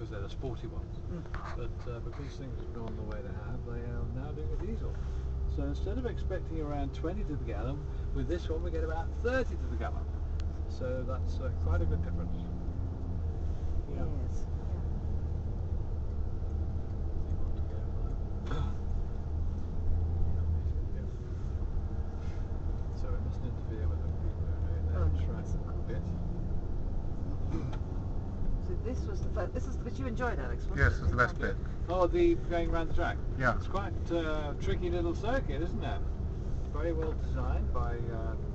because they're the sporty ones. But because things have gone the way they have, they are now doing a diesel. So instead of expecting around 20 to the gallon, with this one we get about 30 to the gallon. So that's quite a good difference. Yeah. Yes. So it mustn't interfere with the people who are doing their track bit. So this was the first, this is the bit you enjoyed, Alex, wasn't Yes, it? it's the best bit. Oh, the going around the track? Yeah. It's quite a tricky little circuit, isn't it? Very well designed by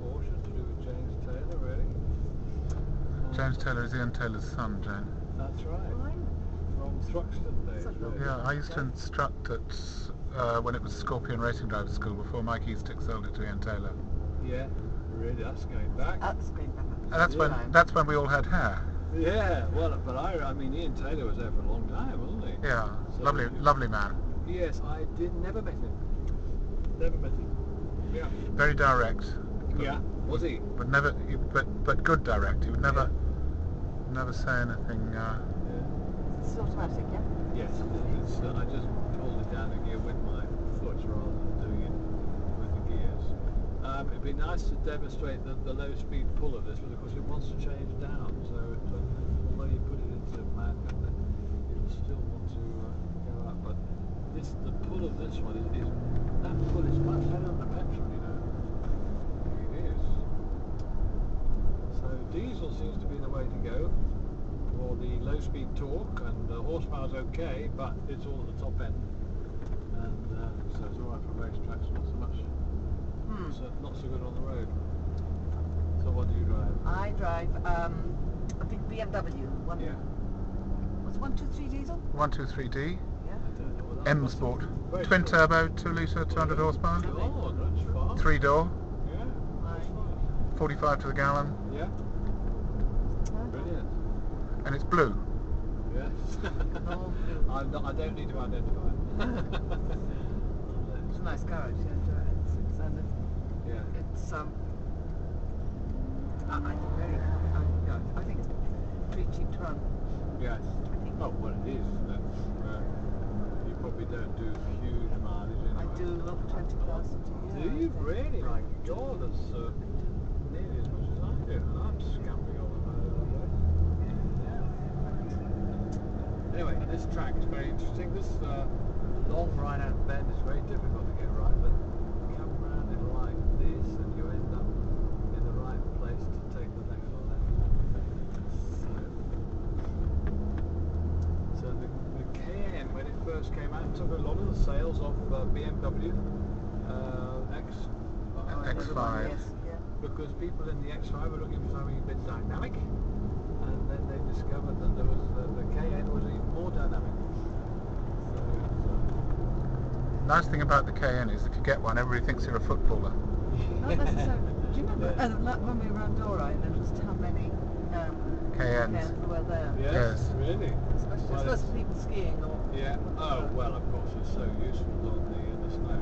Porsche to do with James Taylor, really. James Taylor is Ian Taylor's son, Jane. That's right. From Thruxton days. Really. Yeah, I used to instruct at when it was Scorpion Racing Driver School before Mike Eastick sold it to Ian Taylor. Yeah, really, that's going back. That's going back. And that's when we all had hair. Yeah, well, but I mean, Ian Taylor was there for a long time, wasn't he? Yeah, So lovely man. Yes, I never met him. Never met him. Yeah. Very direct. Yeah, was he? But never, but good direct. He would never say anything. It's automatic, yeah? Yes, it's, I just hold it down the gear with my foot rather than doing it with the gears. It'd be nice to demonstrate the low speed pull of this, but of course it wants to change down, so although you put it into manual, then it'll still want to go up. But the pull of this one is that pull is much better than the petrol, you know. It is. So diesel seems to be the way to go for the low speed torque, and the horsepower's okay, but it's all at the top end, and so it's alright for racetracks, not so much, not so good on the road. So what do you drive? I drive a big BMW. What's 123 diesel? 123D. Yeah. I don't know what that M was. Sport. Very Twin short. turbo, 2 litre, 200 horsepower. Oh, that's fast. 3 door, Yeah, that's fast. 45 to the gallon, Yeah, brilliant. and it's blue. Yes. I don't need to identify. It's a nice car, actually. Yeah. It's I think it's pretty cheap to run. Yes. I think. Oh, well, it is. That's, you probably don't do huge mileage anyway. I do love 20,000 a year. Do you really? My God, that's nearly as much as I do. And I'm scamping over my own way. Yeah. Anyway, this track is very interesting. This long right-hand bend is very difficult to get right, but you come around it like this and you end up in the right place to take the next one left. So the Cayenne, when it first came out, took a lot of the sales off BMW X5. Yes, yeah. because people in the X5 were looking for something a bit dynamic, and then they discovered that there was the Cayenne was even more dynamic. So Nice thing about the Cayenne is if you get one, everybody thinks you're a footballer. Not necessarily. Do you remember when we were on Dora, I noticed how many Cayennes. were there? Yes. Really? Especially for people skiing or. Yeah. Oh well, of course it's so useful on the snow.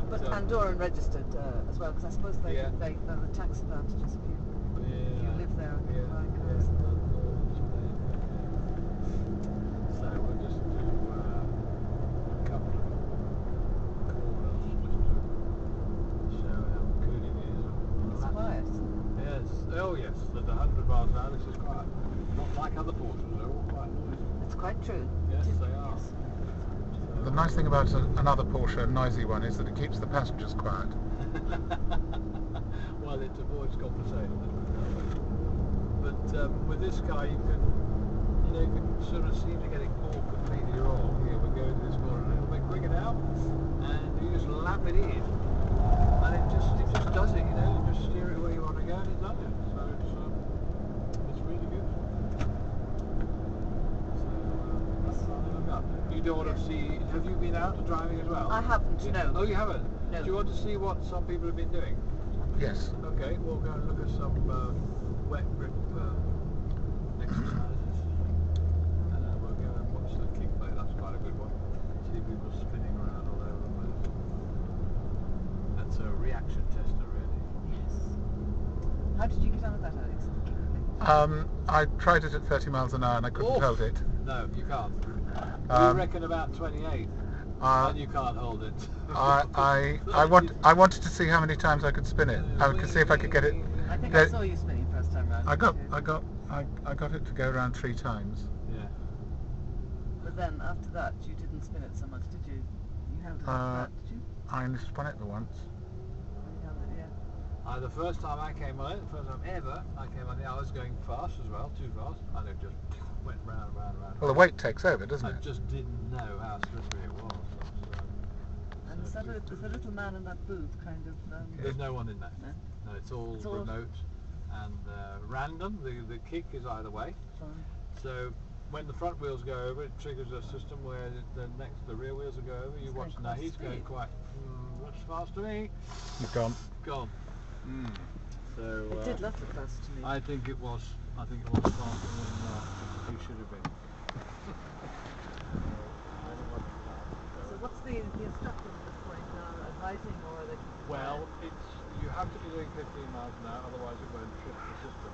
But Andorran registered as well, because I suppose they Yeah. the tax advantages if you live there and Yeah. buy Yeah. cars. So we'll just do a couple of corners just to show how good it is. It's quiet. Yes. Oh yes. At 100 miles an hour, this is quiet. Not like other Porsches, they're all quite noisy. It's quite true. Yes, they are. Yes. The nice thing about another Porsche, a noisy one, is that it keeps the passengers quiet. Well, it avoids conversation. But with this car, you can sort of seem to get it more completely wrong. Here we go to this corner a little bit quicker now, and you just lap it in, and it just does it. You just steer it where you want to go, and it does it. So it's really good. So that's something like that. You don't want to see. Have you been out driving as well? I haven't, no. Oh, you haven't? No. Do you want to see what some people have been doing? Yes. Okay, we'll go and look at some wet grip exercises. We'll go and watch the kick play, that's quite a good one. See people spinning around all over the place. That's a reaction tester, really. Yes. How did you get on with that, Alex? I tried it at 30 miles an hour and I couldn't hold it. No, you can't. We Um, reckon about 28, uh, and you can't hold it. I wanted to see how many times I could spin it. I could see if I could get it. I think Yeah. I saw you spinning first time round. I got didn't you? it to go around 3 times. Yeah. But then after that, you didn't spin it so much, did you? You held it after that, did you? I only spun it once. You held it, yeah. The first time I came on it, the first time ever I came on it, I was going fast as well, too fast, and it just went round and round and round. Well, the weight takes over, doesn't I it? just didn't know how slippery it was. And is the little man in that booth kind of... There's no one in there. No? No, it's all remote and random. The kick is either way. Fine. So when the front wheels go over, it triggers a system where the rear wheels will go over. You watch now. He's going quite much faster than me. You've gone. Gone. So It did look the close to me. I think it was faster than he should have been. So what's the instructors at this point now advising, or are they? Well, you have to be doing 15 miles an hour, otherwise it won't trip the system.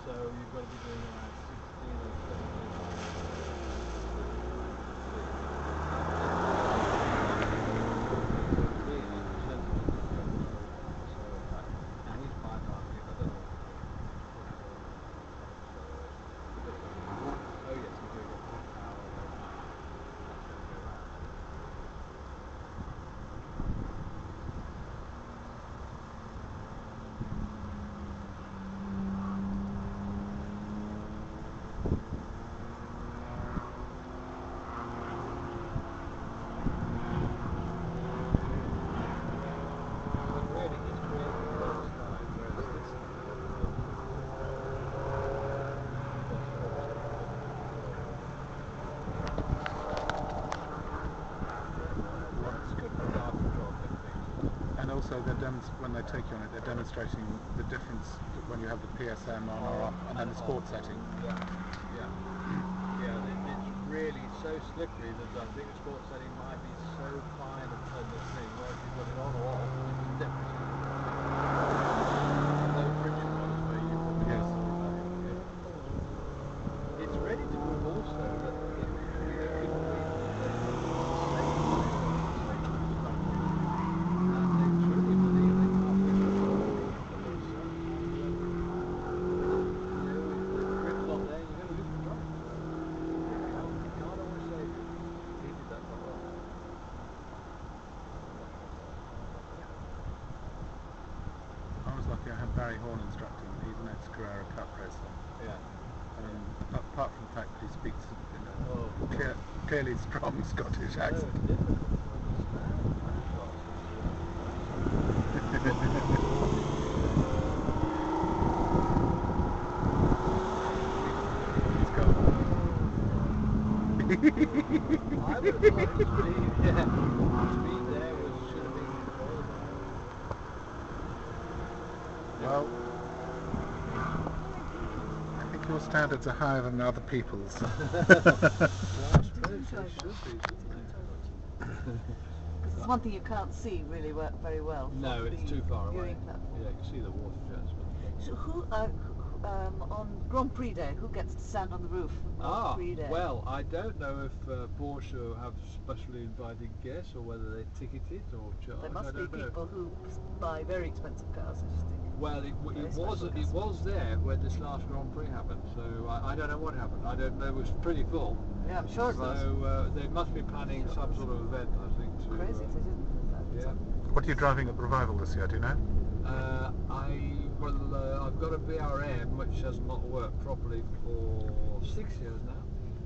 So you've got to be doing around 16 or 17 miles an and he's bypassing it. I don't know. Oh yes, we're doing it 1 hour. And also, when they take you on it, they're demonstrating the difference when you have the PSM on or off, and then the sport setting. It's really so slippery that I think the sport setting might be so fine on the thing, where if you've got it on or off, it's definitely low friction ones where you put the gas on. It's ready to move also. I had Barry Horn instructing me. He's an ex-Carrera Cup racer. Yeah. Apart from the fact that he speaks in a clearly strong Scottish accent. He's gone. I would have liked to be, speed there should have been controlled. Well, I think your standards are higher than other people's. It's one thing you can't see really very well. No, it's too far away. Platform. Yeah, you see the water jets. So who, on Grand Prix Day, who gets to stand on the roof on Grand Prix Day? Well, I don't know if Porsche have specially invited guests or whether they ticket it or charge. There must be people who buy very expensive cars, I just think. Well, it was there when this last Grand Prix happened, so I don't know what happened. I don't know, it was pretty full. Yeah, I'm sure it was. So they must be planning some sort of event, I think. Crazy if they didn't. Yeah. What are you driving at the Revival this year, do you know? I've got a VRM which has not worked properly for 6 years now,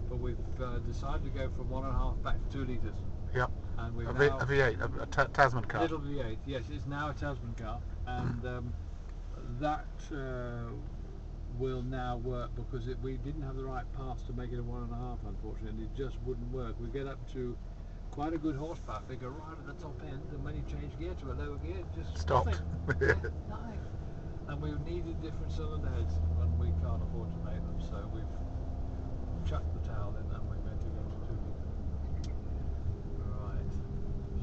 but we've decided to go from 1.5 back to 2 litres. Yep. And we've a V8, a Tasman car. Little V8, yes, it's now a Tasman car, and that will now work because we didn't have the right parts to make it a 1.5, unfortunately. It just wouldn't work. We get up to quite a good horsepower figure right at the top end, and when you change gear to a lower gear, it just stopped. Nothing. And we needed different cylinder heads, and we can't afford to make them, so we've chucked the towel in and we're going to go to 2 litres. Right.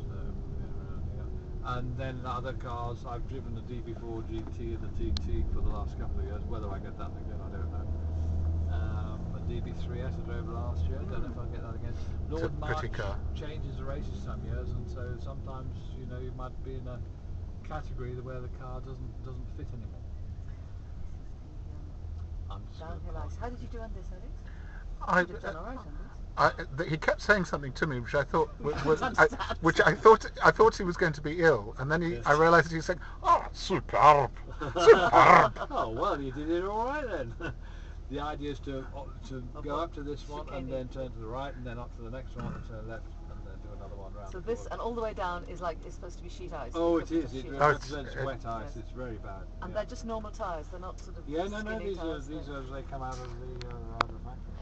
So around here. And then other cars, I've driven the DB4 GT and the TT for the last couple of years. Whether I get that again, I don't know. But DB3S I drove last year. I don't know if I'll get that again. It's a Lord March pretty car. changes the races some years, and so sometimes you know you might be in a category where the car doesn't fit anymore. I'm just gonna Downhill park. ice. How did you do on this, Alex? I, You'd have done all right on this. he kept saying something to me which I thought was understand. which I thought he was going to be ill, and then Yes. I realised that he was saying, "Oh, superb, superb." Oh well, you did it all right then. The idea is to go up to this one and then turn to the right, and then up to the next one and turn left, and then do another one round. So this and all the way down is like it's supposed to be sheet ice. Oh, It's it is. It sheet Oh, ice. represents it's- wet ice. yes. It's very bad. And yeah. they're just normal tyres. They're not sort of Yeah, no, skinny these tyres. are they come out of the